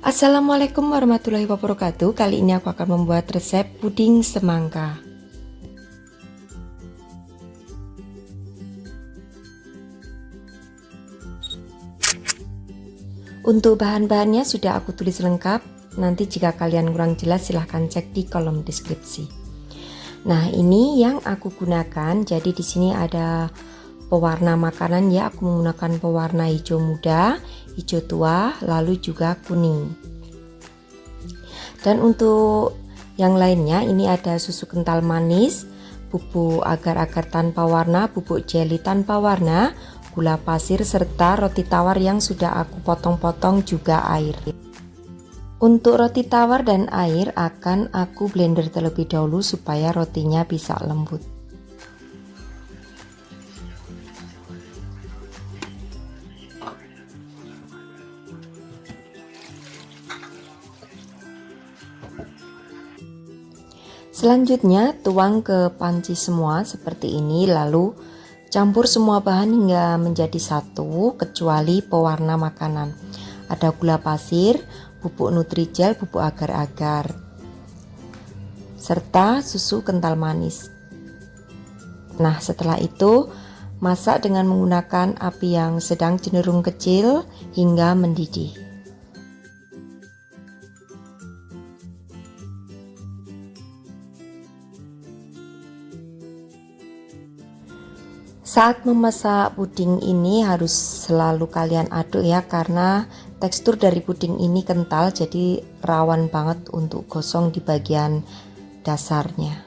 Assalamualaikum warahmatullahi wabarakatuh. Kali ini aku akan membuat resep puding semangka. Untuk bahan-bahannya sudah aku tulis lengkap. Nanti jika kalian kurang jelas silahkan cek di kolom deskripsi. Nah, ini yang aku gunakan. Jadi di sini ada pewarna makanan ya. Aku menggunakan pewarna hijau muda, hijau tua, lalu juga kuning. Dan untuk yang lainnya ini ada susu kental manis, bubuk agar-agar tanpa warna, bubuk jeli tanpa warna, gula pasir, serta roti tawar yang sudah aku potong-potong, juga air. Untuk roti tawar dan air akan aku blender terlebih dahulu supaya rotinya bisa lembut. Selanjutnya tuang ke panci semua seperti ini, lalu campur semua bahan hingga menjadi satu kecuali pewarna makanan. Ada gula pasir, bubuk nutrijel, bubuk agar-agar, serta susu kental manis. Nah, setelah itu masak dengan menggunakan api yang sedang cenderung kecil hingga mendidih. Saat memasak puding ini harus selalu kalian aduk ya, karena tekstur dari puding ini kental, jadi rawan banget untuk gosong di bagian dasarnya.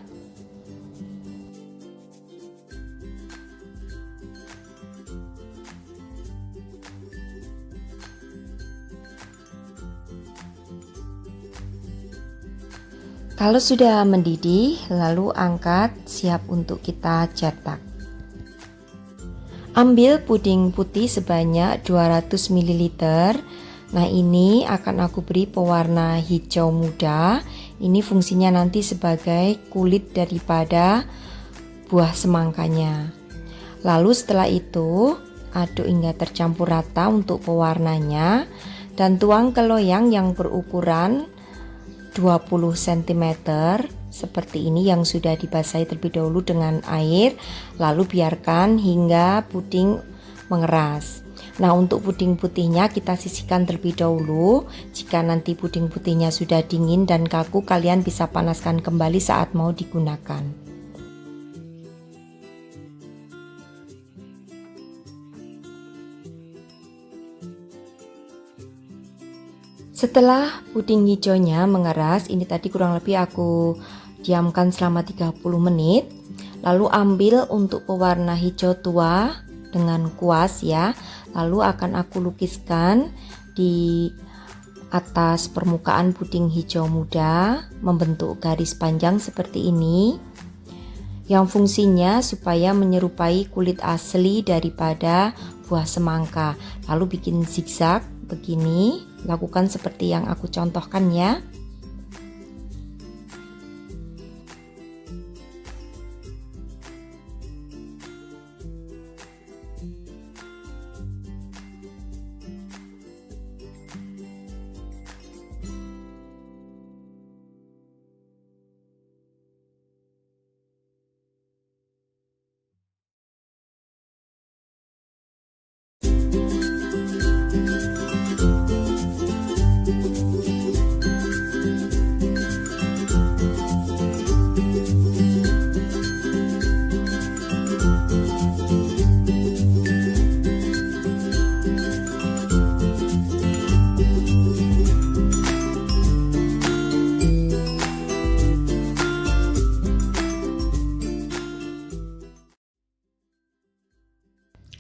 Kalau sudah mendidih, lalu angkat, siap untuk kita cetak. Ambil puding putih sebanyak 200 ml. Nah, ini akan aku beri pewarna hijau muda. Ini fungsinya nanti sebagai kulit daripada buah semangkanya. Lalu setelah itu aduk hingga tercampur rata untuk pewarnanya dan tuang ke loyang yang berukuran 20 cm seperti ini yang sudah dibasahi terlebih dahulu dengan air, lalu biarkan hingga puding mengeras. Nah, untuk puding putihnya kita sisihkan terlebih dahulu. Jika nanti puding putihnya sudah dingin dan kaku, kalian bisa panaskan kembali saat mau digunakan. Setelah puding hijaunya mengeras, ini tadi kurang lebih aku diamkan selama 30 menit. Lalu ambil untuk pewarna hijau tua dengan kuas ya. Lalu akan aku lukiskan di atas permukaan puding hijau muda membentuk garis panjang seperti ini, yang fungsinya supaya menyerupai kulit asli daripada buah semangka. Lalu bikin zigzag begini, lakukan seperti yang aku contohkan ya.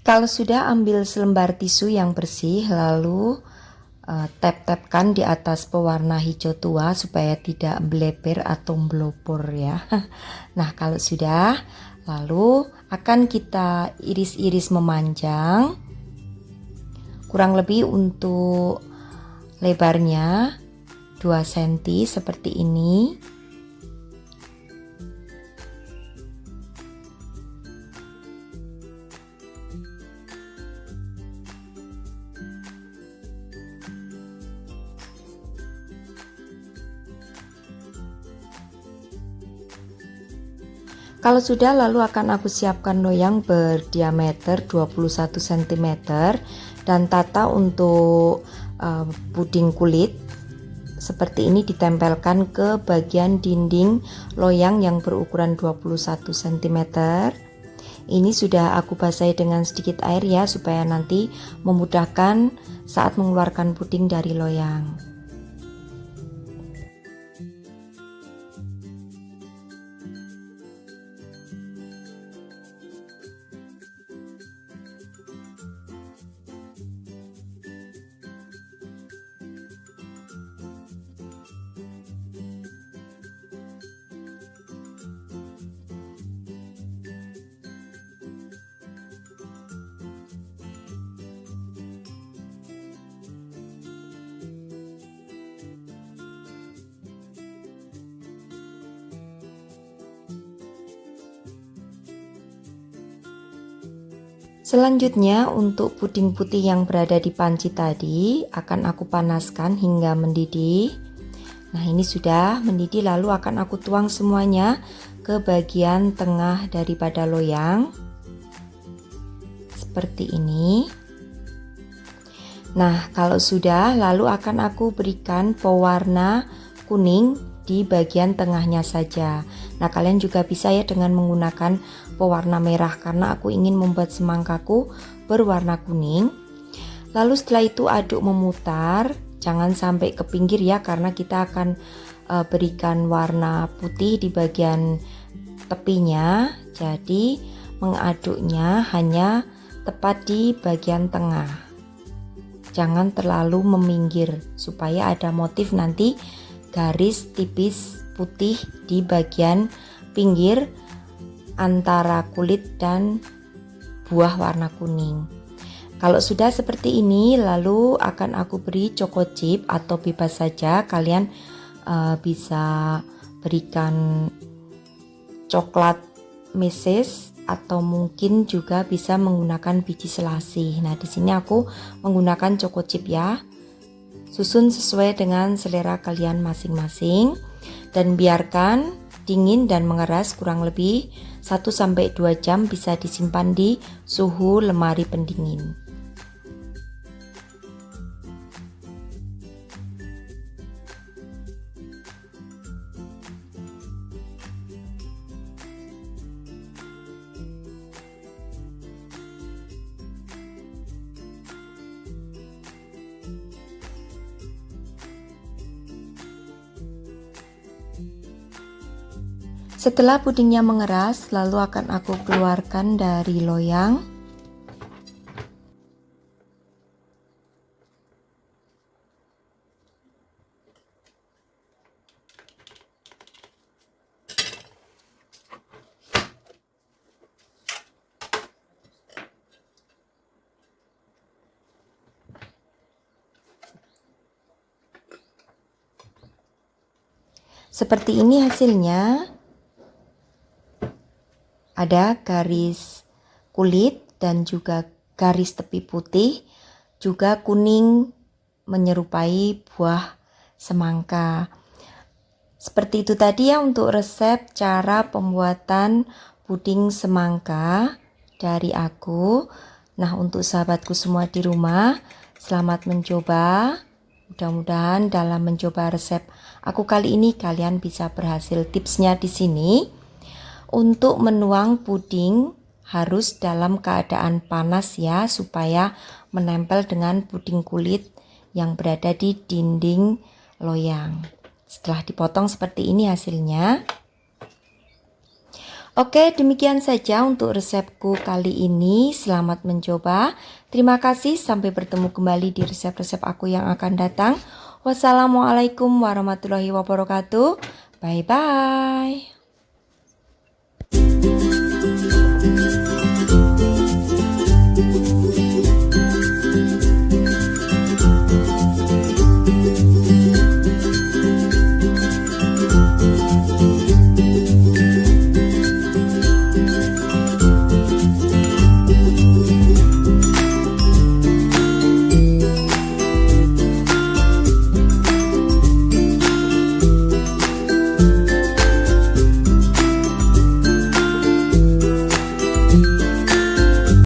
Kalau sudah, ambil selembar tisu yang bersih, lalu tap-tapkan di atas pewarna hijau tua supaya tidak bleber atau blopor ya. Nah, kalau sudah, lalu akan kita iris-iris memanjang, kurang lebih untuk lebarnya 2 cm seperti ini. Kalau sudah, lalu akan aku siapkan loyang berdiameter 21 cm dan tata untuk puding kulit seperti ini, ditempelkan ke bagian dinding loyang yang berukuran 21 cm. Ini sudah aku basahi dengan sedikit air ya, supaya nanti memudahkan saat mengeluarkan puding dari loyang. Selanjutnya, untuk puding putih yang berada di panci tadi akan aku panaskan hingga mendidih. Nah, ini sudah mendidih, lalu akan aku tuang semuanya ke bagian tengah daripada loyang seperti ini. Nah, kalau sudah, lalu akan aku berikan pewarna kuning di bagian tengahnya saja. Nah, kalian juga bisa ya dengan menggunakan pewarna merah, karena aku ingin membuat semangkaku berwarna kuning. Lalu setelah itu aduk memutar, jangan sampai ke pinggir ya, karena kita akan berikan warna putih di bagian tepinya. Jadi mengaduknya hanya tepat di bagian tengah, jangan terlalu meminggir, supaya ada motif nanti garis tipis putih di bagian pinggir antara kulit dan buah warna kuning. Kalau sudah seperti ini, lalu akan aku beri choco chip atau bebas saja, kalian bisa berikan coklat meses atau mungkin juga bisa menggunakan biji selasih. Nah, di sini aku menggunakan choco chip ya. Susun sesuai dengan selera kalian masing-masing dan biarkan dingin dan mengeras kurang lebih 1-2 jam, bisa disimpan di suhu lemari pendingin. Setelah pudingnya mengeras, lalu akan aku keluarkan dari loyang. Seperti ini hasilnya. Ada garis kulit dan juga garis tepi putih, juga kuning menyerupai buah semangka. Seperti itu tadi ya untuk resep cara pembuatan puding semangka dari aku. Nah, untuk sahabatku semua di rumah, selamat mencoba. Mudah-mudahan dalam mencoba resep aku kali ini kalian bisa berhasil. Tipsnya di sini, untuk menuang puding harus dalam keadaan panas ya, supaya menempel dengan puding kulit yang berada di dinding loyang. Setelah dipotong seperti ini hasilnya. Oke, demikian saja untuk resepku kali ini. Selamat mencoba. Terima kasih, sampai bertemu kembali di resep-resep aku yang akan datang. Wassalamualaikum warahmatullahi wabarakatuh. Bye-bye.